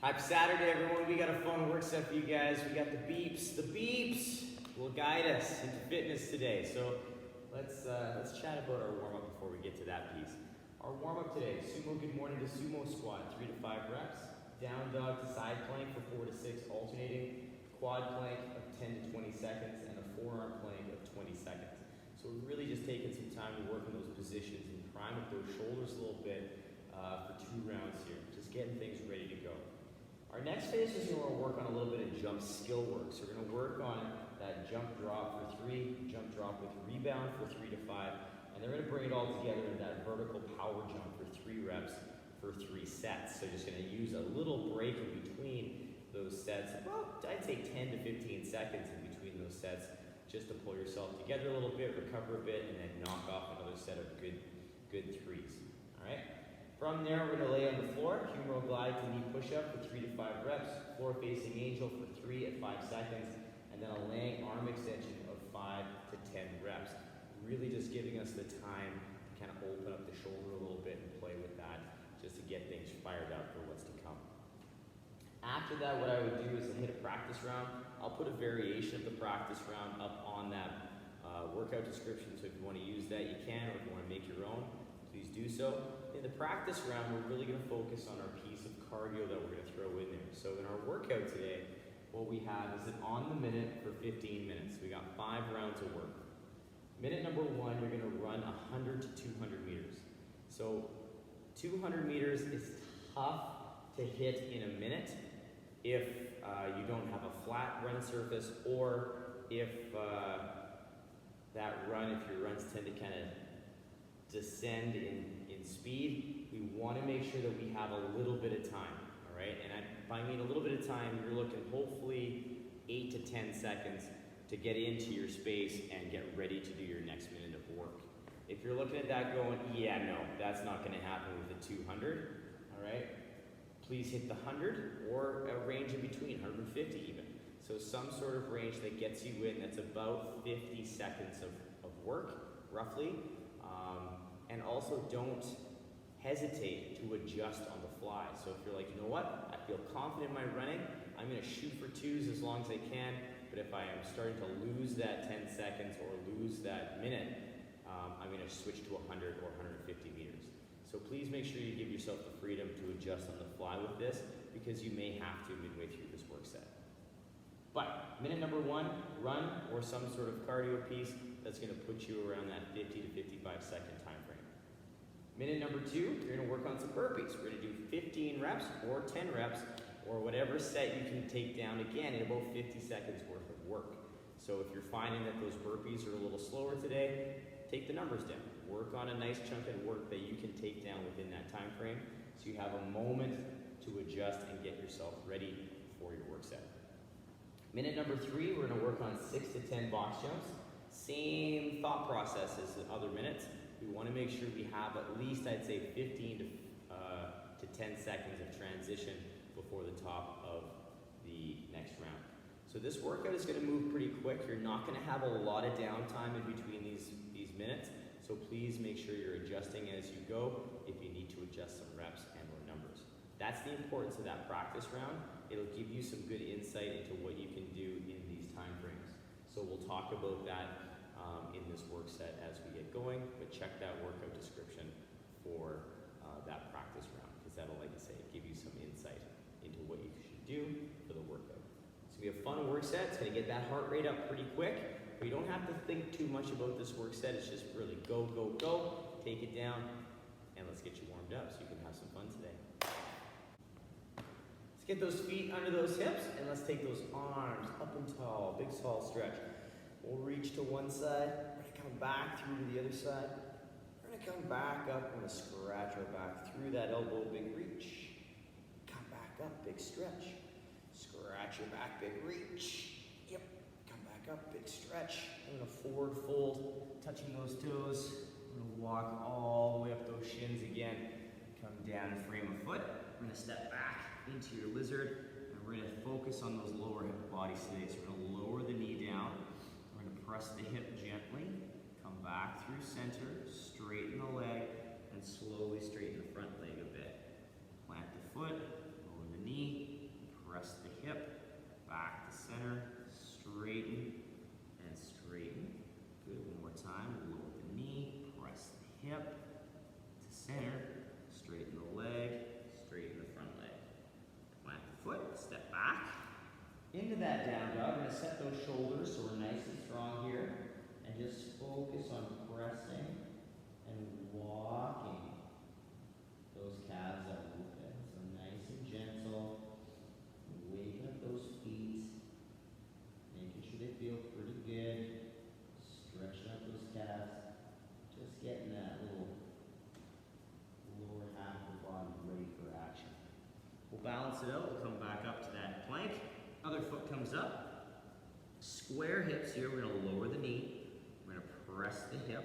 Happy Saturday, everyone. We got a fun work set for you guys. We got the beeps. The beeps will guide us into fitness today. So let's chat about our warm-up before we get to that piece. Our warm-up today, Sumo good morning to Sumo squat, 3 to 5 reps. Down dog to side plank for 4 to 6 alternating. Quad plank of 10 to 20 seconds and a forearm plank of 20 seconds. So we're really just taking some time to work on those positions and prime up those shoulders a little bit for 2 rounds here. Just getting things ready to go. Our next phase is we're going to work on a little bit of jump skill work. So we're going to work on that jump drop for 3, jump drop with rebound for 3 to 5, and they're going to bring it all together in that vertical power jump for 3 reps for 3 sets. So just going to use a little break in between those sets, about I'd say 10 to 15 seconds in between those sets, just to pull yourself together a little bit, recover a bit, and then knock off another set of good threes. All right. From there, we're going to lay on the floor, humeral glide to knee push-up for 3 to 5 reps, floor-facing angel for 3 at 5 seconds, and then a laying arm extension of 5 to 10 reps. Really just giving us the time to kind of open up the shoulder a little bit and play with that, just to get things fired up for what's to come. After that, what I would do is hit a practice round. I'll put a variation of the practice round up on that workout description, so if you want to use that, you can, or if you want to make your own, please do so. In the practice round, we're really going to focus on our piece of cardio that we're going to throw in there. So in our workout today, what we have is an on the minute for 15 minutes. We got 5 rounds of work. Minute number 1, you're going to run 100 to 200 meters. So 200 meters is tough to hit in a minute if you don't have a flat run surface, or if if your runs tend to kind of descend in speed, we want to make sure that we have a little bit of time, all right? And by I mean a little bit of time, you're looking hopefully 8 to 10 seconds to get into your space and get ready to do your next minute of work. If you're looking at that going, yeah, no, that's not going to happen with the 200, all right? Please hit the 100 or a range in between, 150 even. So some sort of range that gets you in, that's about 50 seconds of work, roughly. And also don't hesitate to adjust on the fly. So if you're like, you know what, I feel confident in my running, I'm going to shoot for 2s as long as I can, but if I am starting to lose that 10 seconds or lose that minute, I'm going to switch to 100 or 150 meters. So please make sure you give yourself the freedom to adjust on the fly with this, because you may have to midway through this work set. But minute number 1, run or some sort of cardio piece that's going to put you around that 50 to 55 second time frame. Minute number 2, you're going to work on some burpees. We're going to do 15 reps or 10 reps or whatever set you can take down, again, in about 50 seconds worth of work. So if you're finding that those burpees are a little slower today, take the numbers down. Work on a nice chunk of work that you can take down within that time frame, so you have a moment to adjust and get yourself ready for your work set. Minute number 3, we're going to work on 6 to 10 box jumps. Same thought process as the other minutes. We want to make sure we have at least, I'd say, 15 to 10 seconds of transition before the top of the next round. So this workout is going to move pretty quick. You're not going to have a lot of downtime in between these minutes. So please make sure you're adjusting as you go if you need to adjust some reps and or numbers. That's the importance of that practice round. It'll give you some good insight into what you can do in these time frames. So we'll talk about that in this work set as we get going, but check that workout description for that practice round, because that'll, like I say, give you some insight into what you should do for the workout. So we have a fun work set. It's going to get that heart rate up pretty quick, but you don't have to think too much about this work set. It's just really go, go, go, take it down, and let's get you warmed up so you can have some fun today. Let's get those feet under those hips, and let's take those arms up and tall, big tall stretch. We'll reach to one side, we're going to come back through to the other side. We're going to come back up, we're going to scratch our back through that elbow, big reach. Come back up, big stretch. Scratch your back, big reach. Yep, come back up, big stretch. I'm going to forward fold, touching those toes. I'm going to walk all the way up those shins again. Come down and frame a foot. We're going to step back into your lizard, and we're going to focus on those lower hip bodies today. So we're going to lower the knee down. We're going to press the hip gently, come back through center, straighten the leg, and slowly straighten the front leg a bit. Plant the foot, lower the knee, hip, back to center, straighten and straighten. Good, one more time, lower the knee, press the hip to center, straighten the leg, straighten the front leg. Plant the foot, step back. Into that down dog, we're gonna set those shoulders so we're nice and strong here. And just focus on pressing and walking those calves out a little bit. So nice and gentle. Waking up those feet. Making sure they feel pretty good. Stretching out those calves. Just getting that little lower half of the body ready for action. We'll balance it out. We'll come back up to that plank. Other foot comes up. Square hips here. We're going to lower the knee. We're going to press the hip.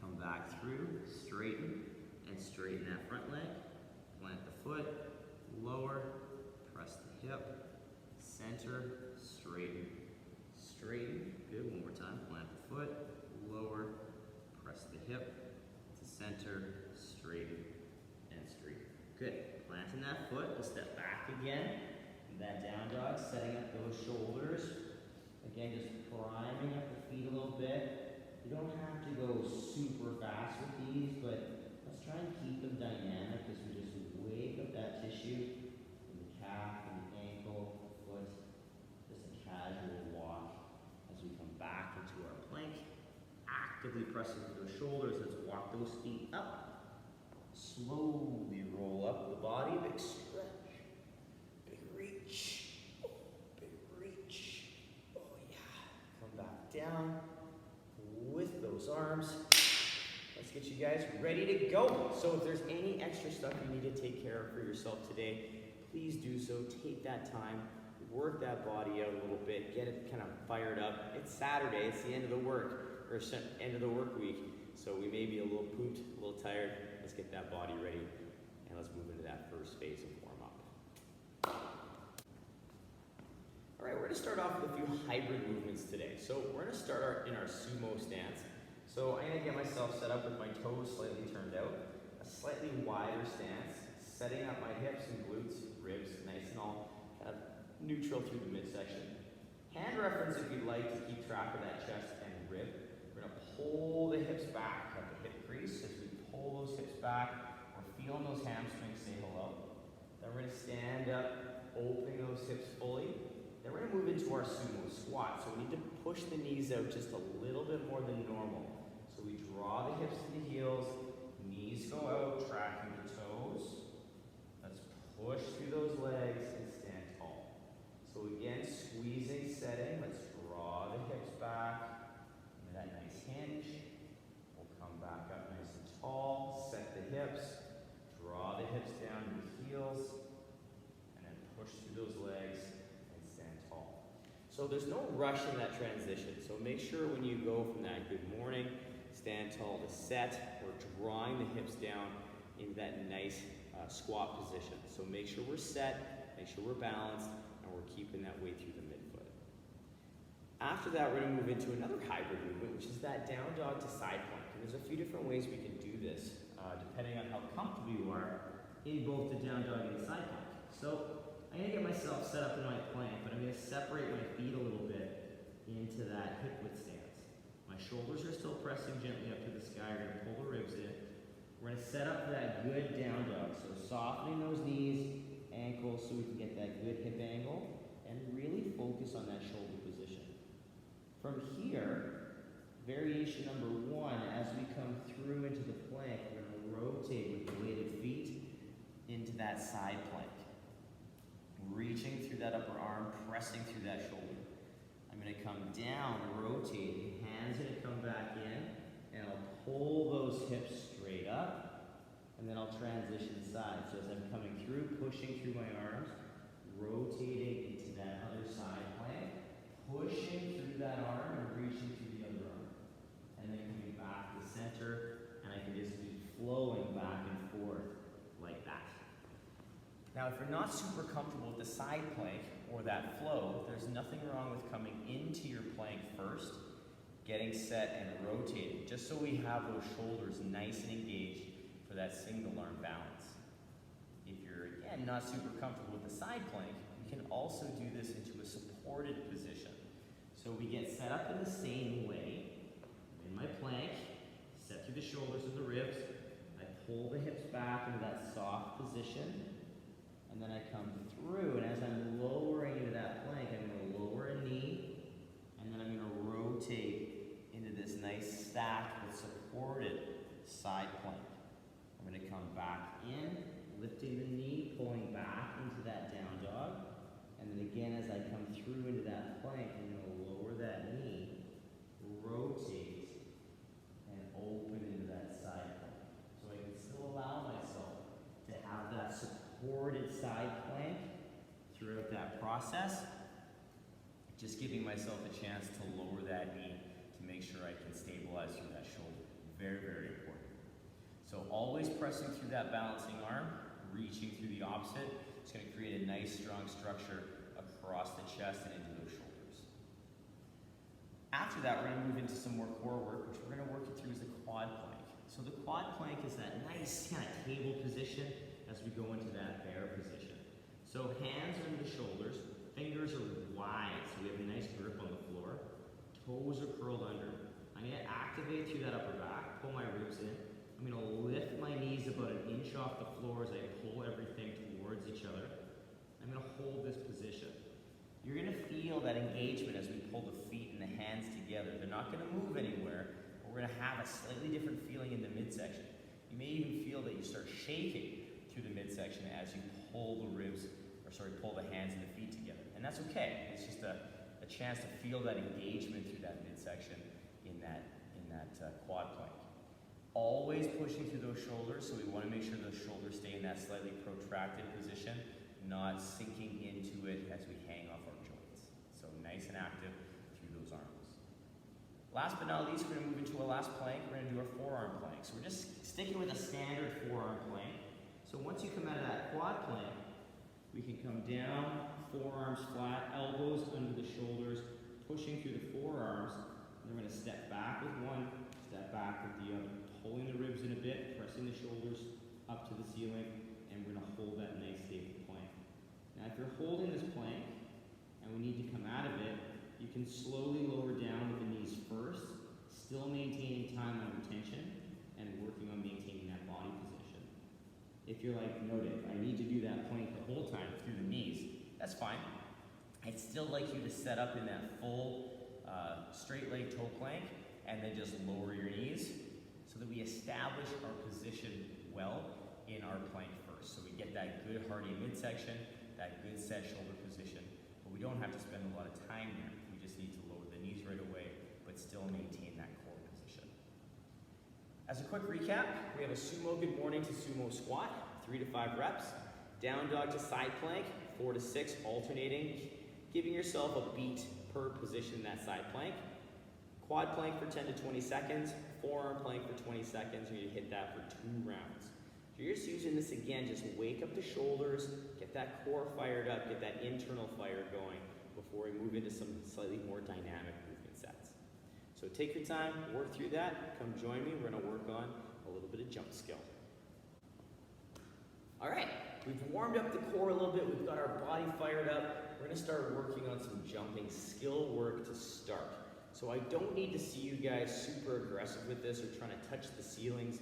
Come back through. Straighten and straighten that front leg. Plant the foot. Lower. Press the hip. Center. Straighten. Straighten. Good. One more time. Plant the foot. Lower. Press the hip. To center. Straighten and straighten. Good. Planting that foot. We'll step back again. That down dog, setting up those shoulders. Again, just priming up the feet a little bit. You don't have to go super fast with these, but let's try and keep them dynamic as we just wake up that tissue in the calf, and the ankle, the foot. Just a casual walk as we come back into our plank. Actively pressing through those shoulders. Let's walk those feet up. Slowly roll up the body. Big stretch. Big reach. Oh yeah. Come back down with those arms. Let's get you guys ready to go. So if there's any extra stuff you need to take care of for yourself today, please do so. Take that time, work that body out a little bit, get it kind of fired up. It's Saturday, it's the end of the work, or end of the work week. So we may be a little pooped, a little tired. Let's get that body ready and let's move into that first phase of warm up. All right, we're going to start off with a few hybrid movements today. So we're going to start in our sumo stance. So I'm going to get myself set up with my toes slightly turned out, a slightly wider stance, setting up my hips and glutes, ribs, nice and all kind of neutral through the midsection. Hand reference if you'd like to keep track of that chest and rib. We're going to pull the hips back at the hip crease. As we pull those hips back, we're feeling those hamstrings say hello. Then we're going to stand up, opening those hips fully. Then we're going to move into our sumo squat. So we need to push the knees out just a little bit more than normal. So we draw the hips to the heels, knees go out, tracking the toes. Let's push through those legs and stand tall. So again, squeezing, setting. Let's draw the hips back into that nice hinge. We'll come back up nice and tall, set the hips, draw the hips down to the heels, and then push through those legs. So there's no rush in that transition. So make sure when you go from that good morning, stand tall to set, we're drawing the hips down into that nice squat position. So make sure we're set, make sure we're balanced, and we're keeping that weight through the midfoot. After that, we're going to move into another hybrid movement, which is that down dog to side plank. And there's a few different ways we can do this, depending on how comfortable you are in both the down dog and the side plank. So I'm going to get myself set up in my plank, but I'm going to separate my feet a little bit into that hip width stance. My shoulders are still pressing gently up to the sky. We're going to pull the ribs in. We're going to set up for that good down dog. So softening those knees, ankles, so we can get that good hip angle, and really focus on that shoulder position. From here, variation number one, as we come through into the plank, we're going to rotate with the weighted feet into that side plank. Reaching through that upper arm, pressing through that shoulder. I'm going to come down, rotating, hands going to come back in, and I'll pull those hips straight up, and then I'll transition sides. So as I'm coming through, pushing through my arms, rotating into that other side plank, pushing through that arm and reaching through the other arm. And then coming back to the center, and I can just be flowing back and forth like that. Now, if you're not super comfortable with the side plank or that flow, there's nothing wrong with coming into your plank first, getting set and rotating, just so we have those shoulders nice and engaged for that single arm balance. If you're, again, not super comfortable with the side plank, we can also also do this into a supported position. So we get set up in the same way. I'm in my plank, set through the shoulders and the ribs. I pull the hips back into that soft position. And then I come through, and as I'm lowering into that plank, I'm going to lower a knee, and then I'm going to rotate into this nice stacked but supported side plank. I'm going to come back in, lifting the knee, pulling back into that down dog. And then again, as I come through into that plank, I'm going to lower that knee, rotate, and open into that side plank. So I can still allow myself to have that supported side plank throughout that process. Just giving myself a chance to lower that knee to make sure I can stabilize through that shoulder. Very, very important. So always pressing through that balancing arm, reaching through the opposite. It's going to create a nice, strong structure across the chest and into those shoulders. After that, we're going to move into some more core work, which we're going to work it through as the quad plank. So the quad plank is that nice kind of table position as we go into that bear position. So hands under the shoulders, fingers are wide, so we have a nice grip on the floor. Toes are curled under. I'm going to activate through that upper back, pull my ribs in. I'm going to lift my knees about an inch off the floor as I pull everything towards each other. I'm going to hold this position. You're going to feel that engagement as we pull the feet and the hands together. They're not going to move anywhere, but we're going to have a slightly different feeling in the midsection. You may even feel that you start shaking through the midsection as you pull the pull the hands and the feet together. And that's okay. It's just a chance to feel that engagement through that midsection in that quad plank. Always pushing through those shoulders, so we want to make sure those shoulders stay in that slightly protracted position, not sinking into it as we hang off our joints. So nice and active through those arms. Last but not least, we're going to move into a last plank. We're going to do our forearm plank. So we're just sticking with a standard forearm plank. So once you come out of that quad plank, we can come down, forearms flat, elbows under the shoulders, pushing through the forearms. And we're going to step back with one, step back with the other. Pulling the ribs in a bit, pressing the shoulders up to the ceiling, and we're going to hold that nice stable plank. Now if you're holding this plank, and we need to come out of it, you can slowly lower down with the knees first, still maintaining time under tension, and working on maintaining that body position. If you're like, noted, I need to do that plank the whole time through the knees, that's fine. I'd still like you to set up in that full straight leg toe plank, and then just lower your knees, so that we establish our position well in our plank first. So we get that good hearty midsection, that good set shoulder position, but we don't have to spend a lot of time there. We just need to lower the knees right away, but still maintain that core position. As a quick recap, we have a Sumo good morning to Sumo squat, 3 to 5 reps. Down dog to side plank, 4 to 6, alternating, giving yourself a beat per position in that side plank. Quad plank for 10 to 20 seconds, forearm plank for 20 seconds, and you hit that for 2 rounds. So you're just using this again, just wake up the shoulders, get that core fired up, get that internal fire going before we move into some slightly more dynamic movement sets. So take your time, work through that, come join me, we're gonna work on a little bit of jump skill. All right, we've warmed up the core a little bit, we've got our body fired up, we're gonna start working on some jumping skill work to start. So I don't need to see you guys super aggressive with this or trying to touch the ceilings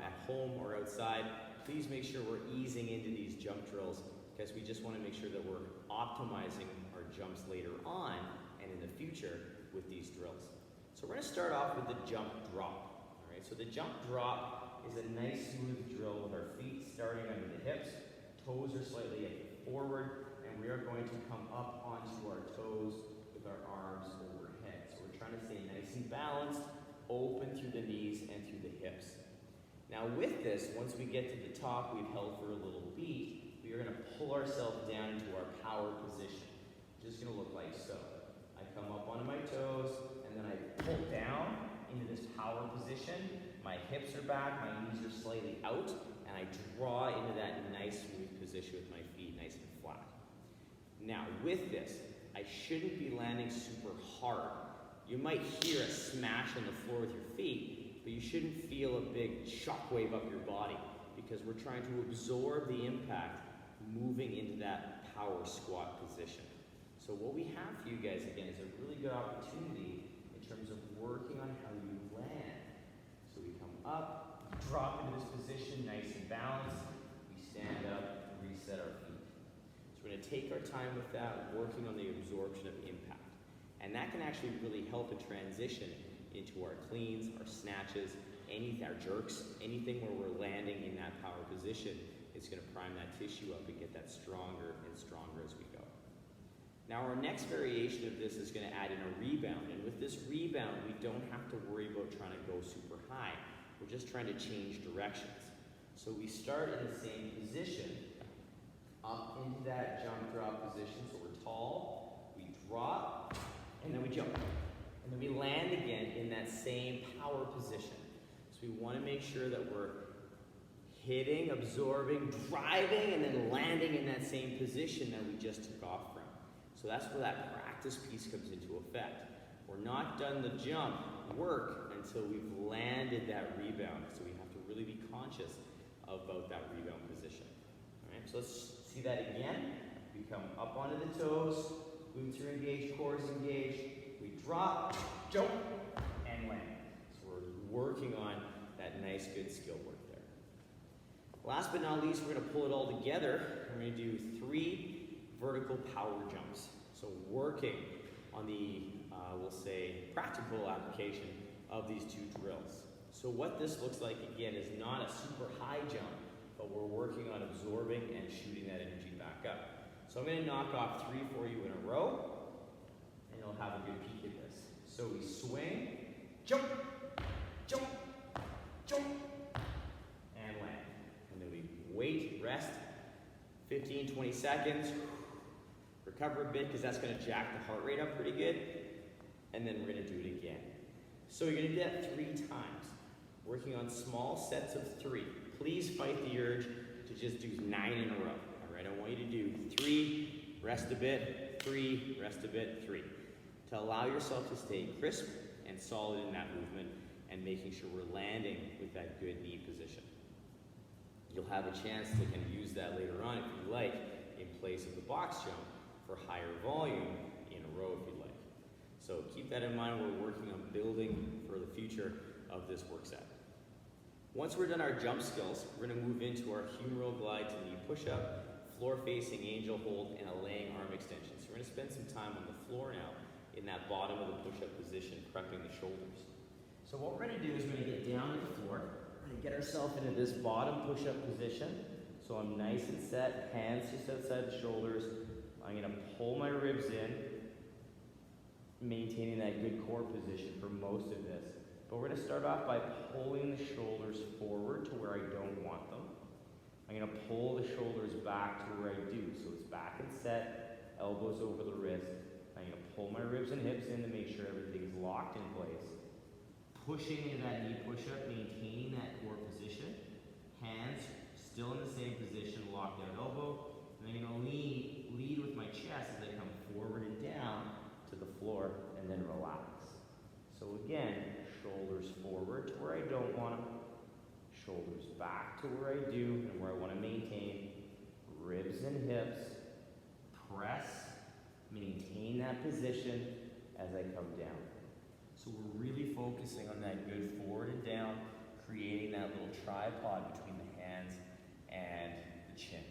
at home or outside. Please make sure we're easing into these jump drills because we just want to make sure that we're optimizing our jumps later on and in the future with these drills. So we're going to start off with the jump drop. All right, so the jump drop is a nice smooth drill with our feet starting under the hips, toes are slightly forward, and we are going to come up onto our toes with our arms overhead. So we're trying to stay nice and balanced, open through the knees and through the hips. Now with this, once we get to the top, we've held for a little beat, we are going to pull ourselves down into our power position. Just going to look like so. I come up onto my toes, and then I pull down into this power position. My hips are back, my knees are slightly out, and I draw into that nice smooth position with my feet nice and flat. Now with this, I shouldn't be landing super hard. You might hear a smash on the floor with your feet, but you shouldn't feel a big shockwave up your body because we're trying to absorb the impact moving into that power squat position. So what we have for you guys again is a really good opportunity in terms of working on how you land. So we come up, drop into this position, nice and balanced. We stand up, reset our feet. So we're going to take our time with that, working on the absorption of impact. And that can actually really help a transition into our cleans, our snatches, our jerks, anything where we're landing in that power position. It's going to prime that tissue up and get that stronger and stronger as we go. Now our next variation of this is going to add in a rebound. And with this rebound, we don't have to worry about trying to go super high. We're just trying to change directions. So we start in the same position, up into that jump drop position. So we're tall, we drop, and then we jump. And then we land again in that same power position. So we want to make sure that we're hitting, absorbing, driving, and then landing in that same position that we just took off from. So that's where that practice piece comes into effect. We're not done the jump work until we've landed that rebound. So we have to really be conscious about that rebound position. All right, so let's see that again. We come up onto the toes, glutes are engaged, core is engaged. We drop, jump, and land. So we're working on that nice, good skill work there. Last but not least, we're going to pull it all together. We're going to do 3 vertical power jumps. So working on the, we'll say, practical application of these 2 drills. So what this looks like, again, is not a super high jump, but we're working on absorbing and shooting that energy back up. So I'm going to knock off 3 for you in a row, and you'll have a good peek at this. So we swing, jump, jump, jump, and land. And then we wait, rest, 15, 20 seconds, recover a bit because that's going to jack the heart rate up pretty good, and then we're going to do it again. So you're going to do that 3 times, working on small sets of 3. Please fight the urge to just do 9 in a row. All right, I want you to do 3, rest a bit, 3, rest a bit, 3. To allow yourself to stay crisp and solid in that movement and making sure we're landing with that good knee position. You'll have a chance to kind of use that later on if you like in place of the box jump for higher volume in a row if you'd like. So keep that in mind. We're working on building for the future of this work set. Once we're done our jump skills, we're going to move into our humeral glide to knee push-up, floor-facing angel hold, and a laying arm extension. So we're going to spend some time on the floor now in that bottom of the push-up position, prepping the shoulders. So what we're going to do is we're going to get down to the floor. We're going to get ourselves into this bottom push-up position. So I'm nice and set, hands just outside the shoulders. I'm going to pull my ribs in, maintaining that good core position for most of this. But we're going to start off by pulling the shoulders forward to where I don't want them. I'm going to pull the shoulders back to where I do. So it's back and set, elbows over the wrist. I'm going to pull my ribs and hips in to make sure everything is locked in place. Pushing into that knee push-up, maintaining that core position. Hands still in the same position, locked out elbow. And I'm going to lead with my chest as I come forward and down to the floor and then relax. So again, shoulders forward to where I don't want them. Shoulders back to where I do and where I want to maintain. Ribs and hips. Press. Maintain that position as I come down. So we're really focusing on that good forward and down, creating that little tripod between the hands and the chin,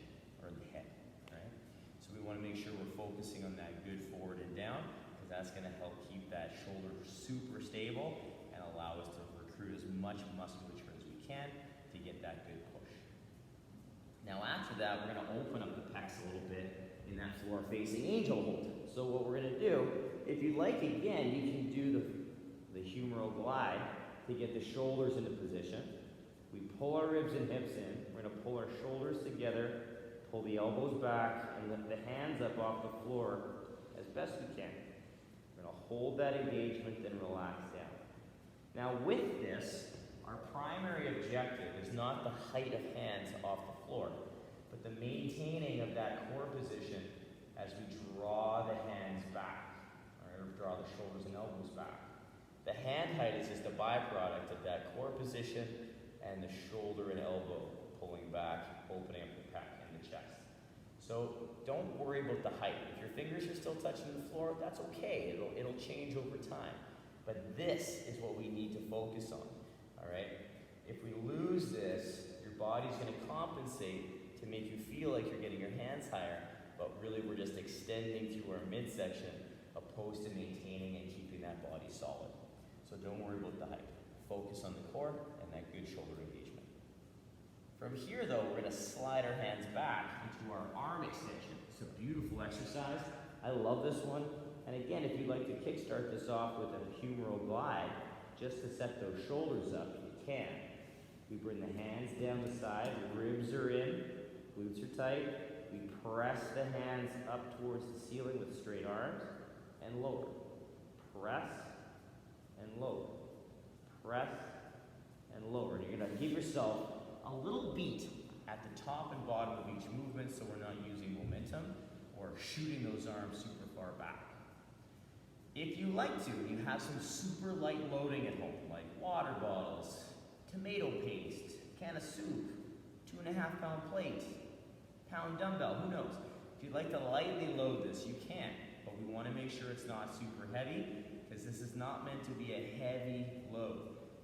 or the head, right? So we want to make sure we're focusing on that good forward and down, because that's going to help keep that shoulder super stable and allow us to recruit as much musculature as we can to get that good push. Now after that, we're going to open up the pecs a little bit in that floor-facing angel hold. So what we're going to do, if you'd like, again, you can do the humeral glide to get the shoulders into position. We pull our ribs and hips in. We're going to pull our shoulders together, pull the elbows back, and lift the hands up off the floor as best we can. We're going to hold that engagement, then relax down. Now with this, our primary objective is not the height of hands off the floor, but the maintaining of that core position as we draw the hands back, or draw the shoulders and elbows back. The hand height is just a byproduct of that core position and the shoulder and elbow pulling back, opening up the pec and the chest. So don't worry about the height. If your fingers are still touching the floor, that's okay. It'll change over time. But this is what we need to focus on, all right? If we lose this, your body's gonna compensate to make you feel like you're getting your hands higher, but really we're just extending through our midsection opposed to maintaining and keeping that body solid. So don't worry about the height. Focus on the core and that good shoulder engagement. From here though, we're gonna slide our hands back into our arm extension. It's a beautiful exercise. I love this one. And again, if you'd like to kickstart this off with a humeral glide, just to set those shoulders up, you can. We bring the hands down the side, ribs are in, glutes are tight. We press the hands up towards the ceiling with straight arms and lower. Press and lower. Press and lower. And you're gonna give yourself a little beat at the top and bottom of each movement so we're not using momentum or shooting those arms super far back. If you like to, you have some super light loading at home, like water bottles, tomato paste, can of soup, 2.5 pound plate, pound dumbbell, who knows? If you'd like to lightly load this, you can, but we want to make sure it's not super heavy because this is not meant to be a heavy load.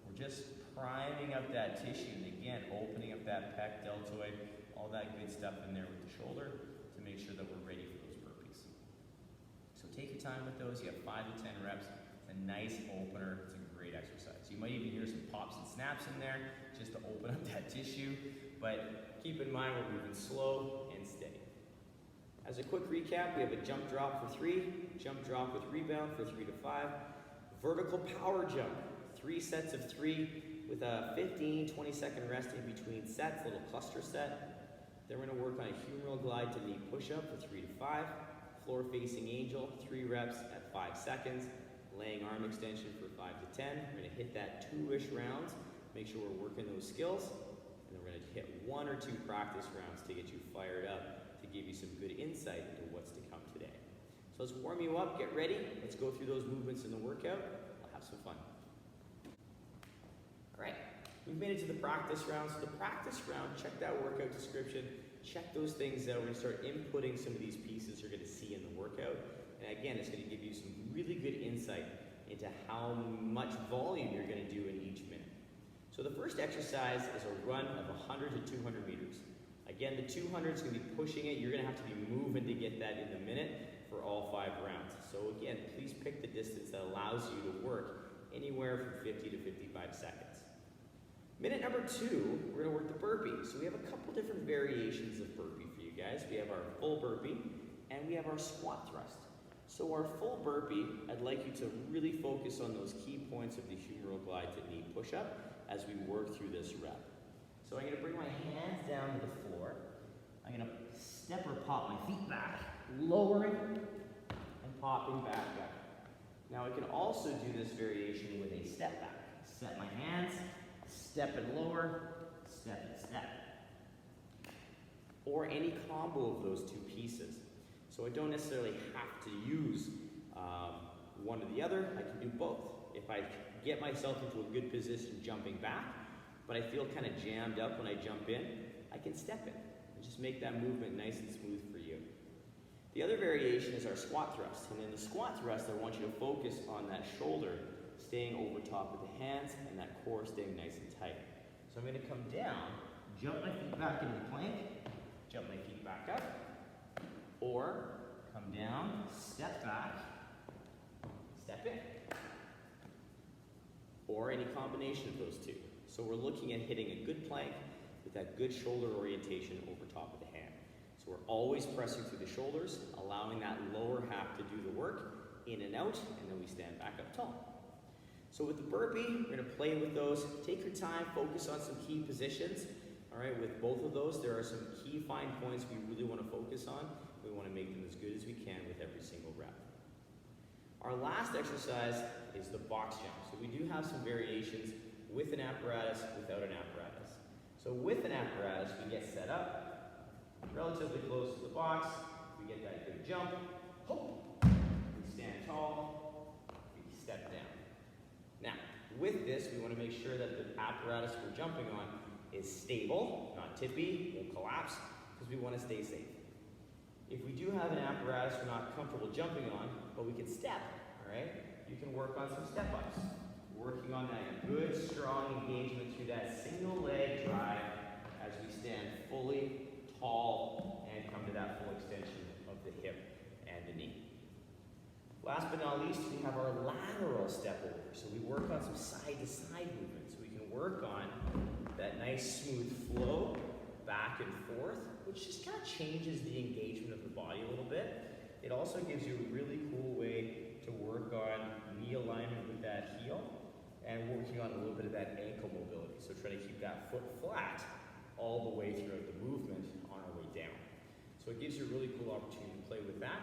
We're just priming up that tissue and again, opening up that pec, deltoid, all that good stuff in there with the shoulder to make sure that we're ready for those burpees. So take your time with those. You have 5 to 10 reps. It's a nice opener. It's a great exercise. You might even hear some pops and snaps in there just to open up that tissue, but keep in mind we're moving slow and steady. As a quick recap, we have a jump drop for 3, jump drop with rebound for 3 to 5, vertical power jump, 3 sets of 3 with a 15-20 second rest in between sets, little cluster set. Then we're gonna work on a humeral glide to knee push-up for 3 to 5, floor facing angel, 3 reps at 5 seconds, laying arm extension for 5 to 10. We're gonna hit that 2-ish rounds, make sure we're working those skills, and then we're gonna hit 1 or 2 practice rounds to get you fired up, to give you some good insight into what's to come today. So let's warm you up, get ready, let's go through those movements in the workout, we'll have some fun. All right, we've made it to the practice round. So the practice round, check that workout description, check those things out. We're gonna start inputting some of these pieces you're gonna see in the workout. And again, it's gonna give you some really good insight into how much volume you're gonna do in each minute. So the first exercise is a run of 100 to 200 meters. Again, the 200 is gonna be pushing it. You're gonna have to be moving to get that in the minute for all 5 rounds. So again, please pick the distance that allows you to work anywhere from 50 to 55 seconds. Minute number 2, we're gonna work the burpee. So we have a couple different variations of burpee for you guys. We have our full burpee and we have our squat thrust. So our full burpee, I'd like you to really focus on those key points of the humeral glide to knee push-up as we work through this rep. So I'm gonna bring my hands down to the floor. I'm gonna step or pop my feet back, lowering and popping back up. Now I can also do this variation with a step back. Set my hands, step and lower, step and step. Or any combo of those 2 pieces. So I don't necessarily have to use one or the other, I can do both. If I get myself into a good position jumping back, but I feel kind of jammed up when I jump in, I can step in and just make that movement nice and smooth for you. The other variation is our squat thrust. And in the squat thrust, I want you to focus on that shoulder staying over top of the hands and that core staying nice and tight. So I'm gonna come down, jump my feet back into the plank, jump my feet back up, or come down, step back, step in. Or any combination of those 2. So we're looking at hitting a good plank with that good shoulder orientation over top of the hand. So we're always pressing through the shoulders, allowing that lower half to do the work, in and out, and then we stand back up tall. So with the burpee, we're gonna play with those. Take your time, focus on some key positions. All right, with both of those, there are some key fine points we really wanna focus on. We wanna make them as good as we can with every single rep. Our last exercise is the box jump. So we do have some variations with an apparatus, without an apparatus. So with an apparatus, we get set up, relatively close to the box, we get that good jump, hop, we stand tall, we step down. Now, with this, we want to make sure that the apparatus we're jumping on is stable, not tippy, won't collapse, because we want to stay safe. If we do have an apparatus we're not comfortable jumping on, but we can step, all right? You can work on some step-ups. Working on that good, strong engagement through that single leg drive as we stand fully tall and come to that full extension of the hip and the knee. Last but not least, we have our lateral step over. So we work on some side-to-side movements. We can work on that nice smooth flow back and forth, which just kind of changes the engagement of the body a little bit. It also gives you a really cool way to work on knee alignment with that heel and working on a little bit of that ankle mobility. So trying to keep that foot flat all the way throughout the movement on our way down. So it gives you a really cool opportunity to play with that.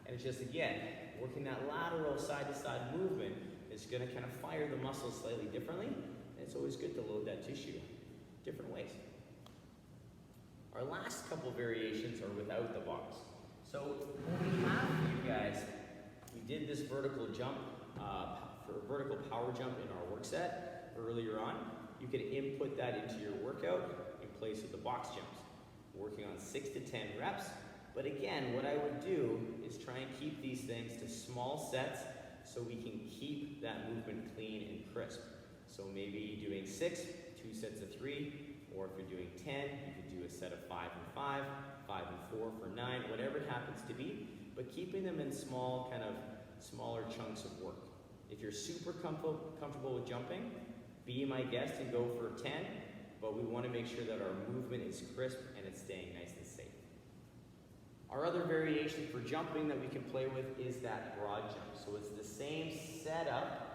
And it's just, again, working that lateral side-to-side movement is going to kind of fire the muscles slightly differently. And it's always good to load that tissue different ways. Our last couple variations are without the box. So what we have for you guys, we did this vertical jump, for a vertical power jump in our work set earlier on. You can input that into your workout in place of the box jumps. Working on 6 to 10 reps. But again, what I would do is try and keep these things to small sets so we can keep that movement clean and crisp. So maybe doing 6, 2 sets of 3, or if you're doing 10, you could do a set of 5 and 5, 5 and 4 for 9, whatever it happens to be, but keeping them in small, kind of smaller chunks of work. If you're super comfortable with jumping, be my guest and go for 10, but we want to make sure that our movement is crisp and it's staying nice and safe. Our other variation for jumping that we can play with is that broad jump. So it's the same setup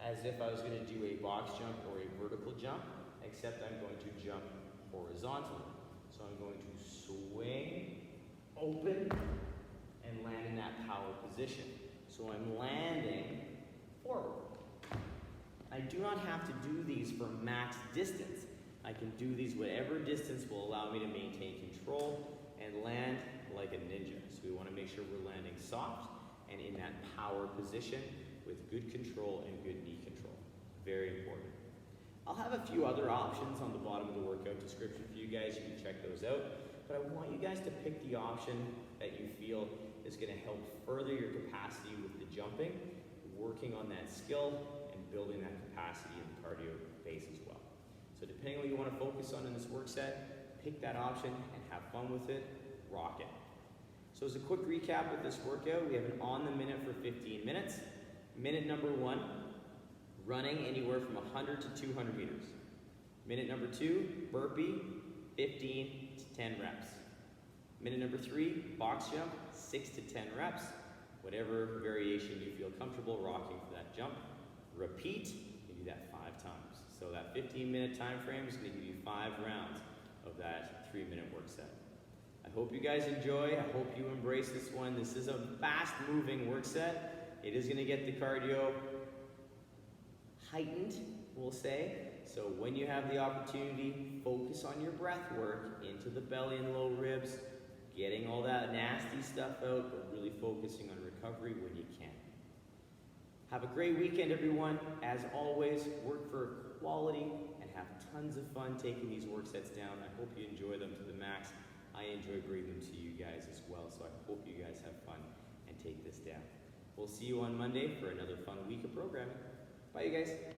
as if I was going to do a box jump or a vertical jump, except I'm going to jump horizontally. So I'm going to swing, open, and land in that power position. So I'm landing forward. I do not have to do these for max distance. I can do these whatever distance will allow me to maintain control and land like a ninja. So we want to make sure we're landing soft and in that power position with good control and good knee control. Very important. I'll have a few other options on the bottom of the workout description for you guys. You can check those out. But I want you guys to pick the option that you feel is going to help further your capacity with the jumping, working on that skill, and building that capacity in the cardio base as well. So depending on what you want to focus on in this work set, pick that option and have fun with it, rock it. So as a quick recap with this workout, we have an on the minute for 15 minutes. Minute number 1, running anywhere from 100 to 200 meters. Minute number 2, burpee, 15 to 10 reps. Minute number 3, box jump, 6 to 10 reps. Whatever variation you feel comfortable rocking for that jump. Repeat, you do that 5 times. So that 15-minute time frame is going to give you 5 rounds of that 3-minute work set. I hope you guys enjoy. I hope you embrace this one. This is a fast-moving work set. It is going to get the cardio heightened, we'll say. So when you have the opportunity, focus on your breath work into the belly and low ribs, getting all that nasty stuff out, but really focusing on recovery when you can. Have a great weekend, everyone. As always, work for quality and have tons of fun taking these work sets down. I hope you enjoy them to the max. I enjoy bringing them to you guys as well, so I hope you guys have fun and take this down. We'll see you on Monday for another fun week of programming. Bye, you guys.